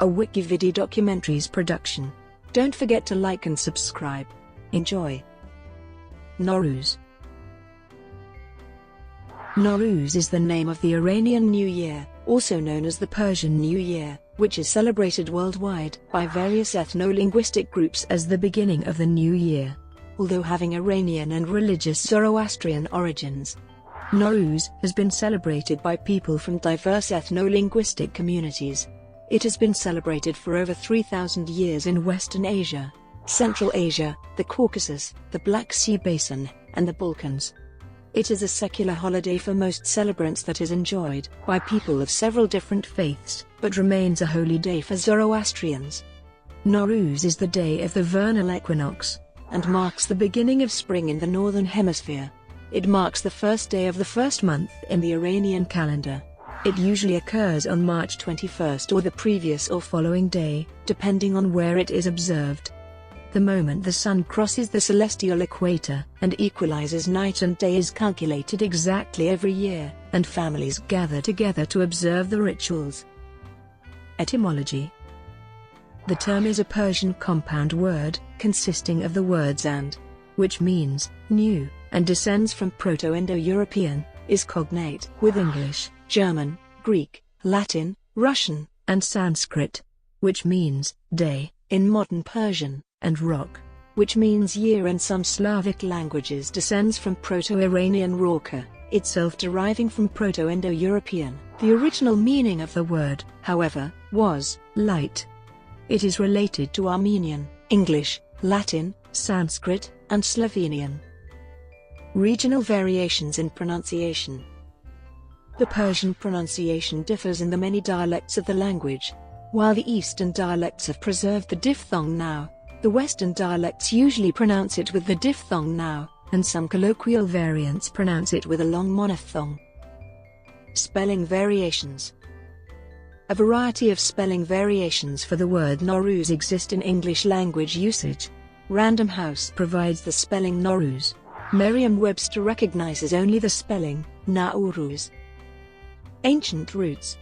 a WikiVidi documentaries production. Don't forget to like and subscribe. Enjoy. Nowruz. Nowruz is the name of the Iranian New Year, also known as the Persian New Year, which is celebrated worldwide by various ethno-linguistic groups as the beginning of the new year. Although having Iranian and religious Zoroastrian origins, Nowruz has been celebrated by people from diverse ethno-linguistic communities. It has been celebrated for over 3,000 years in Western Asia, Central Asia, the Caucasus, the Black Sea Basin, and the Balkans. It is a secular holiday for most celebrants that is enjoyed by people of several different faiths, but remains a holy day for Zoroastrians. Nowruz is the day of the vernal equinox, and marks the beginning of spring in the Northern Hemisphere. It marks the first day of the first month in the Iranian calendar. It usually occurs on March 21st or the previous or following day, depending on where it is observed. The moment the sun crosses the celestial equator and equalizes night and day is calculated exactly every year, and families gather together to observe the rituals. Etymology. The term is a Persian compound word, consisting of the words and, which means new, and descends from Proto-Indo-European, is cognate with English, German, Greek, Latin, Russian, and Sanskrit, which means day in modern Persian, and rok, which means year in some Slavic languages, descends from Proto-Iranian raka, itself deriving from Proto-Indo-European. The original meaning of the word, however, was light. It is related to Armenian, English, Latin, Sanskrit, and Slovenian. Regional variations in pronunciation. The Persian pronunciation differs in the many dialects of the language. While the Eastern dialects have preserved the diphthong now, the Western dialects usually pronounce it with the diphthong now, and some colloquial variants pronounce it with a long monophthong. Spelling variations. A variety of spelling variations for the word Nowruz exist in English language usage. Random House provides the spelling Nowruz. Merriam-Webster recognizes only the spelling Nowruz. Ancient roots.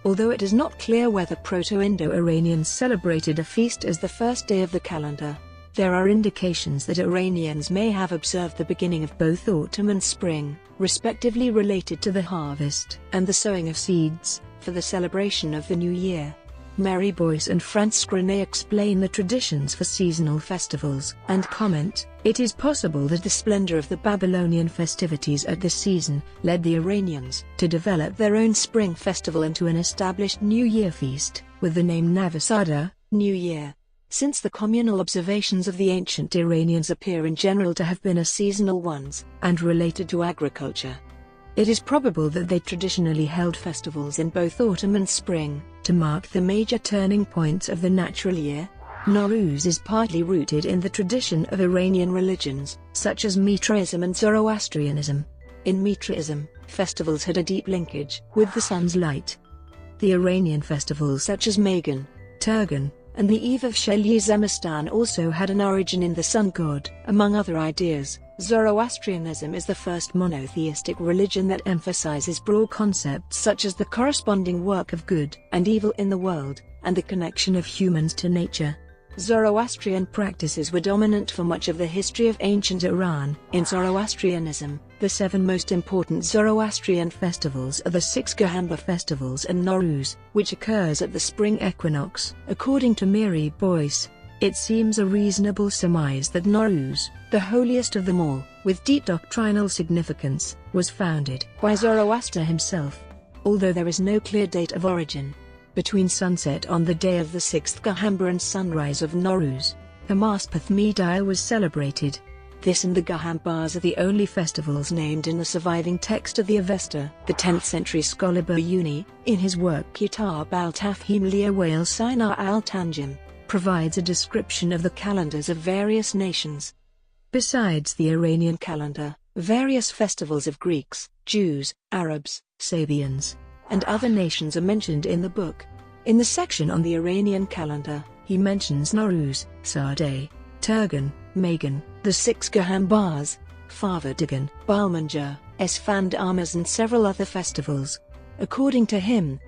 Although it is not clear whether Proto-Indo-Iranians celebrated a feast as the first day of the calendar, there are indications that Iranians may have observed the beginning of both autumn and spring, respectively related to the harvest and the sowing of seeds, for the celebration of the new year. Mary Boyce and Franz Grenet explain the traditions for seasonal festivals and comment, "It is possible that the splendor of the Babylonian festivities at this season led the Iranians to develop their own spring festival into an established New Year feast, with the name Navasada, New Year." Since the communal observations of the ancient Iranians appear in general to have been as seasonal ones, and related to agriculture, it is probable that they traditionally held festivals in both autumn and spring, to mark the major turning points of the natural year. Nowruz is partly rooted in the tradition of Iranian religions, such as Mitraism and Zoroastrianism. In Mitraism, festivals had a deep linkage with the sun's light. The Iranian festivals such as Magan, Turgan, and the Eve of Sheli Zemistan also had an origin in the sun god. Among other ideas, Zoroastrianism is the first monotheistic religion that emphasizes broad concepts such as the corresponding work of good and evil in the world, and the connection of humans to nature. Zoroastrian practices were dominant for much of the history of ancient Iran. In Zoroastrianism, the 7 most important Zoroastrian festivals are the 6 Gahamba festivals and Nowruz, which occurs at the spring equinox. According to Mary Boyce, it seems a reasonable surmise that Nowruz, the holiest of them all, with deep doctrinal significance, was founded by Zoroaster himself. Although there is no clear date of origin, between sunset on the day of the 6th Gahamba and sunrise of Nowruz, a Maspathm was celebrated. This and the Gahambas are the only festivals named in the surviving text of the Avesta. The 10th century scholar Biruni, in his work Kitab al-Tafhim li-Awal Sinar al-Tanjim, provides a description of the calendars of various nations. Besides the Iranian calendar, various festivals of Greeks, Jews, Arabs, Sabians, and other nations are mentioned in the book. In the section on the Iranian calendar, he mentions Nowruz, Sardeh, Turgan, Magan, the 6 Gahambas, Farvardin, Balmanjar, Esfand Amas and several other festivals. According to him,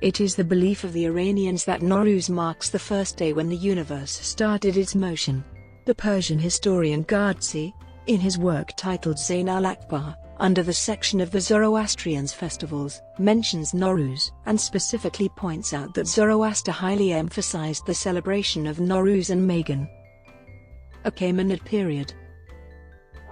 It is the belief of the Iranians that Nowruz marks the first day when the universe started its motion. The Persian historian Gardsi, in his work titled Zayn al-Akbar, under the section of the Zoroastrians' festivals, mentions Nowruz and specifically points out that Zoroaster highly emphasized the celebration of Nowruz and Magan. Achaemenid period.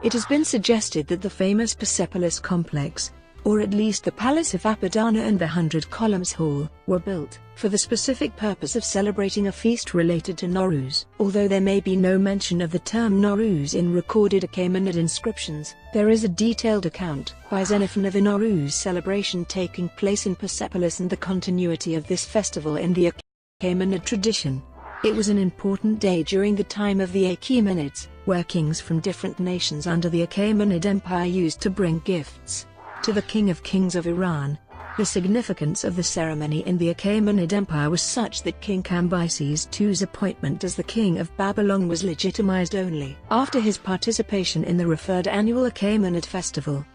It has been suggested that the famous Persepolis complex, or at least the Palace of Apadana and the 100 Columns Hall, were built for the specific purpose of celebrating a feast related to Nowruz. Although there may be no mention of the term Nowruz in recorded Achaemenid inscriptions, there is a detailed account by Xenophon of a Nowruz celebration taking place in Persepolis and the continuity of this festival in the Achaemenid tradition. It was an important day during the time of the Achaemenids, where kings from different nations under the Achaemenid Empire used to bring gifts to the King of Kings of Iran. The significance of the ceremony in the Achaemenid Empire was such that King Cambyses II's appointment as the King of Babylon was legitimized only after his participation in the referred annual Achaemenid festival.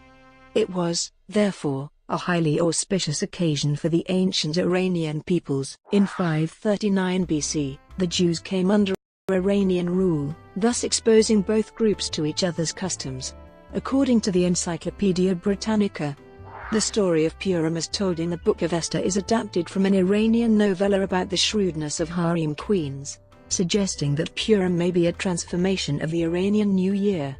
It was, therefore, a highly auspicious occasion for the ancient Iranian peoples. In 539 BC, the Jews came under Iranian rule, thus exposing both groups to each other's customs. According to the Encyclopaedia Britannica, the story of Purim as told in the Book of Esther is adapted from an Iranian novella about the shrewdness of harem queens, suggesting that Purim may be a transformation of the Iranian New Year.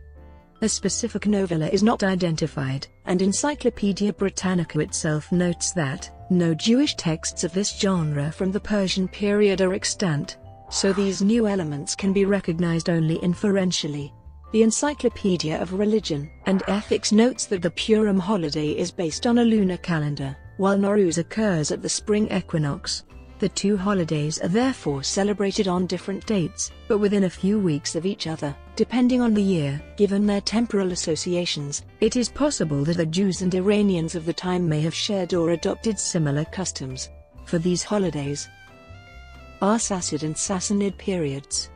A specific novella is not identified, and Encyclopaedia Britannica itself notes that no Jewish texts of this genre from the Persian period are extant, so these new elements can be recognized only inferentially. The Encyclopedia of Religion and Ethics notes that the Purim holiday is based on a lunar calendar, while Nowruz occurs at the spring equinox. The two holidays are therefore celebrated on different dates, but within a few weeks of each other, depending on the year. Given their temporal associations, it is possible that the Jews and Iranians of the time may have shared or adopted similar customs for these holidays. Arsacid and Sassanid periods.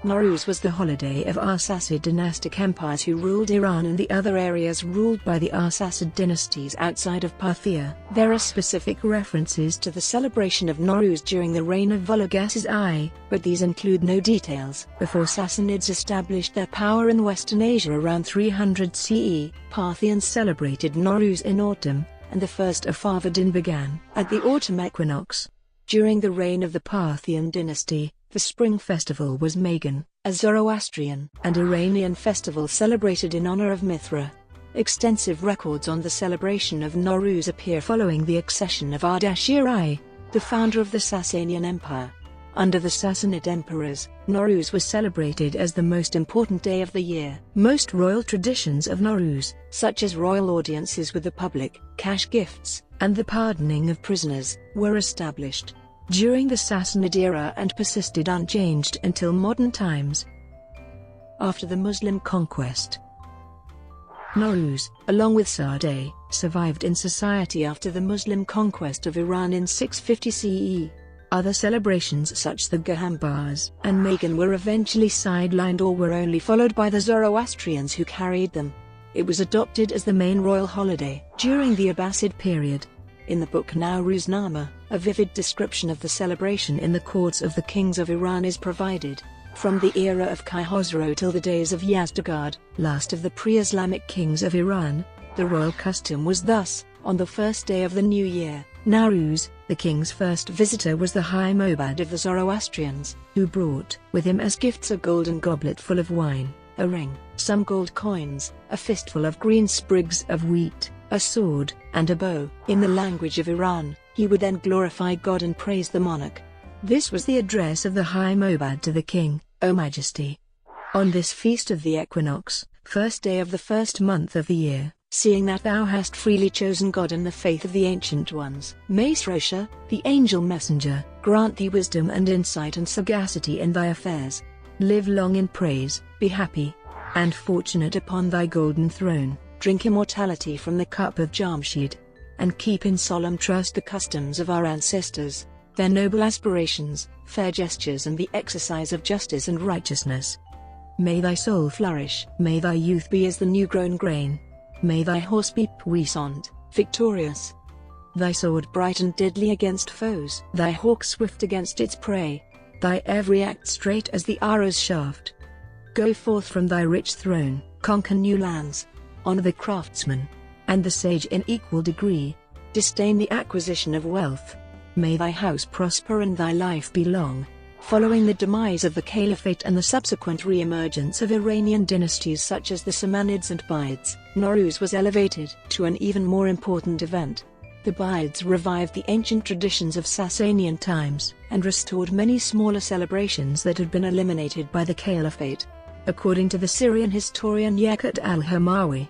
Nowruz was the holiday of Arsacid dynastic empires who ruled Iran and the other areas ruled by the Arsacid dynasties outside of Parthia. There are specific references to the celebration of Nowruz during the reign of Vologases I, but these include no details. Before Sassanids established their power in Western Asia around 300 CE, Parthians celebrated Nowruz in autumn, and the first Afarvardin began at the autumn equinox. During the reign of the Parthian dynasty, the spring festival was Magan, a Zoroastrian and Iranian festival celebrated in honor of Mithra. Extensive records on the celebration of Nowruz appear following the accession of Ardashir I, the founder of the Sasanian Empire. Under the Sassanid emperors, Nowruz was celebrated as the most important day of the year. Most royal traditions of Nowruz, such as royal audiences with the public, cash gifts, and the pardoning of prisoners, were established during the Sassanid era and persisted unchanged until modern times. After the Muslim conquest, Nowruz, along with Sade, survived in society after the Muslim conquest of Iran in 650 CE. Other celebrations such as the Gahambars and Magan were eventually sidelined or were only followed by the Zoroastrians who carried them. It was adopted as the main royal holiday during the Abbasid period. In the book Nowruznama, a vivid description of the celebration in the courts of the kings of Iran is provided. From the era of Khosrow till the days of Yazdegerd, last of the pre-Islamic kings of Iran, the royal custom was thus: on the first day of the new year, Nowruz, the king's first visitor was the High Mobad of the Zoroastrians, who brought with him as gifts a golden goblet full of wine, a ring, some gold coins, a fistful of green sprigs of wheat, a sword, and a bow. In the language of Iran, he would then glorify God and praise the monarch. This was the address of the High Mobad to the king: O Majesty, on this feast of the equinox, first day of the first month of the year, seeing that thou hast freely chosen God and the faith of the ancient ones, may Srosha, the angel messenger, grant thee wisdom and insight and sagacity in thy affairs. Live long in praise, be happy and fortunate upon thy golden throne. Drink immortality from the cup of Jamshid, and keep in solemn trust the customs of our ancestors, their noble aspirations, fair gestures and the exercise of justice and righteousness. May thy soul flourish. May thy youth be as the new-grown grain. May thy horse be puissant, victorious. Thy sword bright and deadly against foes, thy hawk swift against its prey, thy every act straight as the arrow's shaft. Go forth from thy rich throne, conquer new lands, honor the craftsman and the sage in equal degree, disdain the acquisition of wealth. May thy house prosper and thy life be long. Following the demise of the Caliphate and the subsequent re-emergence of Iranian dynasties such as the Sassanids and Buyids, Nowruz was elevated to an even more important event. The Buyids revived the ancient traditions of Sasanian times and restored many smaller celebrations that had been eliminated by the Caliphate. According to the Syrian historian Yaqut al-Hamawi,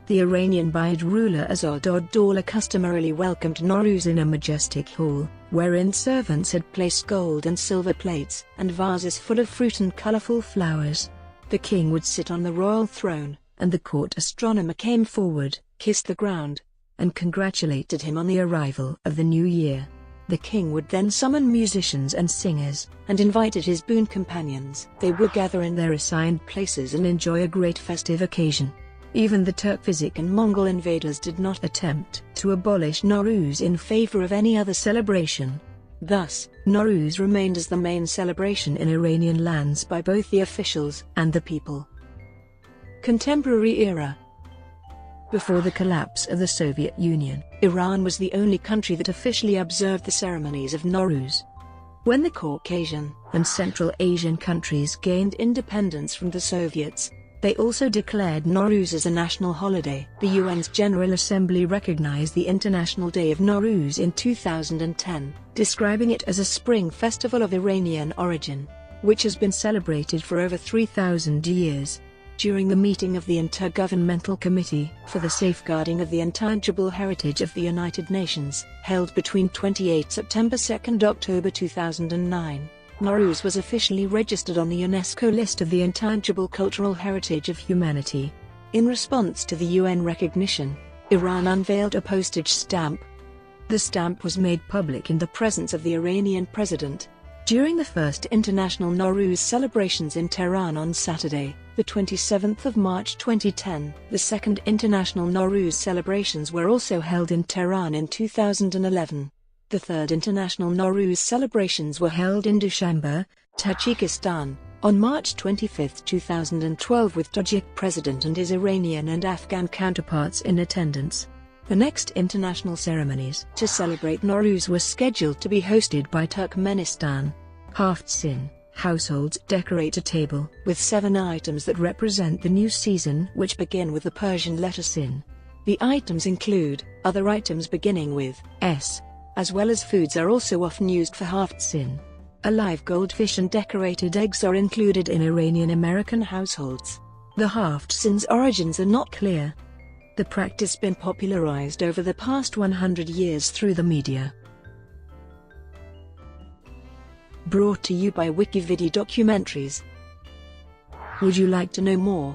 the Iranian Buyid ruler Asad-ud-Dawla customarily welcomed Nowruz in a majestic hall, wherein servants had placed gold and silver plates and vases full of fruit and colorful flowers. The king would sit on the royal throne, and the court astronomer came forward, kissed the ground, and congratulated him on the arrival of the new year. The king would then summon musicians and singers, and invited his boon companions. They would gather in their assigned places and enjoy a great festive occasion. Even the Turkfizik and Mongol invaders did not attempt to abolish Nowruz in favor of any other celebration. Thus, Nowruz remained as the main celebration in Iranian lands by both the officials and the people. Contemporary era. Before the collapse of the Soviet Union, Iran was the only country that officially observed the ceremonies of Nowruz. When the Caucasian and Central Asian countries gained independence from the Soviets, they also declared Nowruz as a national holiday. The UN's General Assembly recognized the International Day of Nowruz in 2010, describing it as a spring festival of Iranian origin, which has been celebrated for over 3,000 years. During the meeting of the Intergovernmental Committee for the Safeguarding of the Intangible Heritage of the United Nations, held between 28 September 2 October 2009, Nowruz was officially registered on the UNESCO list of the Intangible Cultural Heritage of Humanity. In response to the UN recognition, Iran unveiled a postage stamp. The stamp was made public in the presence of the Iranian president. During the first International Nowruz celebrations in Tehran on Saturday, the 27th of March 2010, the second International Nowruz celebrations were also held in Tehran in 2011. The third International Nowruz celebrations were held in Dushanbe, Tajikistan, on March 25, 2012 with Tajik president and his Iranian and Afghan counterparts in attendance. The next international ceremonies to celebrate Nowruz were scheduled to be hosted by Turkmenistan. Haft-sin, households decorate a table with 7 items that represent the new season, which begin with the Persian letter sin. The items include other items beginning with S, as well as foods are also often used for haft-sin. A live goldfish and decorated eggs are included in Iranian American households. The haft-sin's origins are not clear. The practice has been popularized over the past 100 years through the media. Brought to you by WikiVidi documentaries. Would you like to know more?